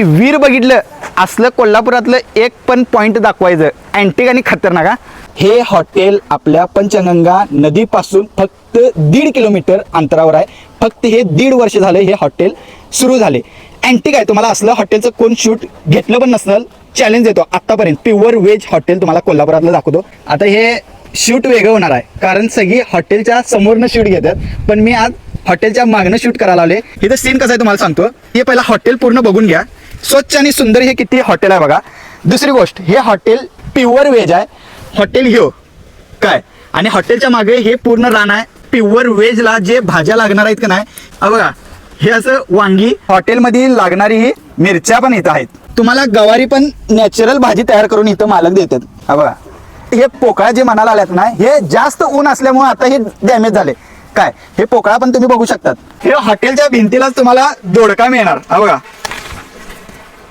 वीर बघितलं असलं कोल्हापुरातलं एक पण पॉइंट दाखवायचं अँटिक आणि खतरनाक हा. हे हॉटेल आपल्या पंचगंगा नदीपासून फक्त 1.5 किलोमीटर अंतरावर आहे. फक्त हे 1.5 वर्ष झाले हे हॉटेल सुरू झाले. अँटिक आहे. तुम्हाला असलं हॉटेलचं कोण शूट घेतलं पण नसेल चॅलेंज देतो आतापर्यंत. प्युअर व्हेज हॉटेल तुम्हाला कोल्हापुरातलं दाखवतो. आता हे शूट वेगळं होणार आहे कारण सगळी हॉटेलच्या समोरनं शूट घेतात, पण मी आज हॉटेलच्या मागणं शूट करायला आले. इथं सीन कसं आहे तुम्हाला सांगतो. हे पहिला हॉटेल पूर्ण बघून घ्या. स्वच्छ आणि सुंदर हे किती हॉटेल आहे बघा. दुसरी गोष्ट, हे हॉटेल प्युअर व्हेज आहे. हॉटेल ह्यो काय आणि हॉटेलच्या मागे हे पूर्ण रान आहे. प्युअर व्हेजला जे भाज्या लागणार आहेत का नाही, बघा हे असं वांगी. हॉटेलमध्ये लागणारी ही मिरच्या पण इथं आहेत. तुम्हाला गवारी पण नॅचरल भाजी तयार करून इथं मालक देतात. बघा हे पोकळा जे म्हणायला आल्यात ना, हे जास्त ऊन असल्यामुळे आता हे डॅमेज झाले. काय हे पोकळा पण तुम्ही बघू शकतात. हे हॉटेलच्या भिंतीलाच तुम्हाला दोडका मिळणार. बघा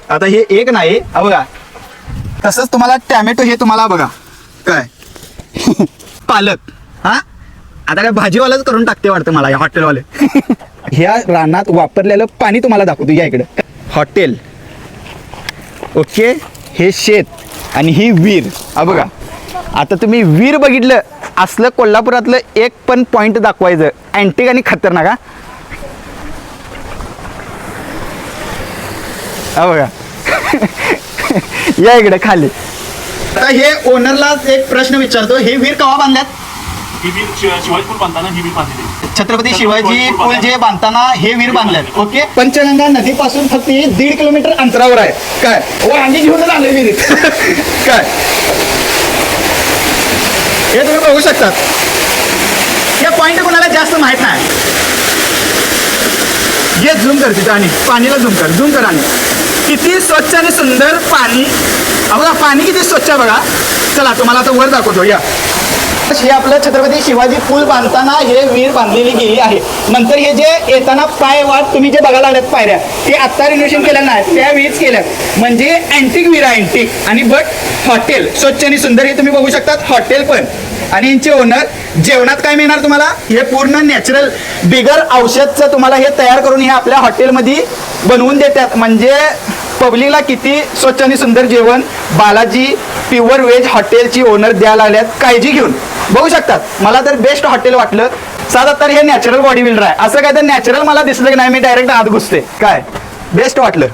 आता हे एक नाही, बघा तसंच तुम्हाला टॅमॅटो हे तुम्हाला बघा काय पालक. हा आता काय भाजीवालाच करून टाकते वाटतं मला या हॉटेलवाले. ह्या रानात वापरलेलं पाणी तुम्हाला दाखवतो. या इकडे हॉटेल, ओके, हे शेत आणि ही वीर. बघा आता तुम्ही वीर बघितलं असलं कोल्हापुरातलं एक पण पॉइंट दाखवायचं अँटिक आणि खतरनाक हा. बघा या इकडे खाली. आता हे ओनरलाच एक प्रश्न विचारतो, हे वीर केव्हा बांधल्यात? ही वीर शिवाजी पूल बांधताना ही वीर बांधलेली. छत्रपती शिवाजी पूल जे बांधताना हे वीर बांधल्यात. ओके, पंचगंगा नदीपासून फक्त 1.5 किलोमीटर अंतरावर आहे. काय वांगी घेऊनच आले विहिरीत. काय हे तुम्ही बघू शकतात. हे पॉइंट कोणाला जास्त माहित नाही. हे झूम कर तिथं आणि पाणीला झूम कर आणि किती स्वच्छ आणि सुंदर पाणी. बघा पाणी किती स्वच्छ आहे बघा. चला तुम्हाला आता वर दाखवतो. या हे आपलं छत्रपती शिवाजी पूल बांधताना हे वीर बांधलेली गेली आहे. नंतर हे जे येताना पाय वाट तुम्ही जे बघायला लागल्यात पायऱ्या, ते आत्ता रिनोव्हेशन केल्या नाही, त्या वीज केल्यात. म्हणजे अँटिक वीर आहे अँटिक. आणि बट हॉटेल स्वच्छ आणि सुंदर हे तुम्ही बघू शकतात. हॉटेल पण आणि यांचे ओनर. जेवणात काय मिळणार तुम्हाला? हे पूर्ण नॅचरल बिगर औषधचं तुम्हाला हे तयार करून हे आपल्या हॉटेलमध्ये बनवून देतात. म्हणजे पब्लिकला किती स्वच्छ आणि सुंदर जेवण बालाजी प्युअर व्हेज हॉटेलची ओनर द्यायला आल्यात काळजी घेऊन. बघू शकतात. मला तर बेस्ट हॉटेल वाटलं. साधा तर हे नॅचरल बॉडी बिल्डर आहे. असं काय तर नॅचरल मला दिसलं की नाही, मी डायरेक्ट आत घुसते. काय बेस्ट वाटलं.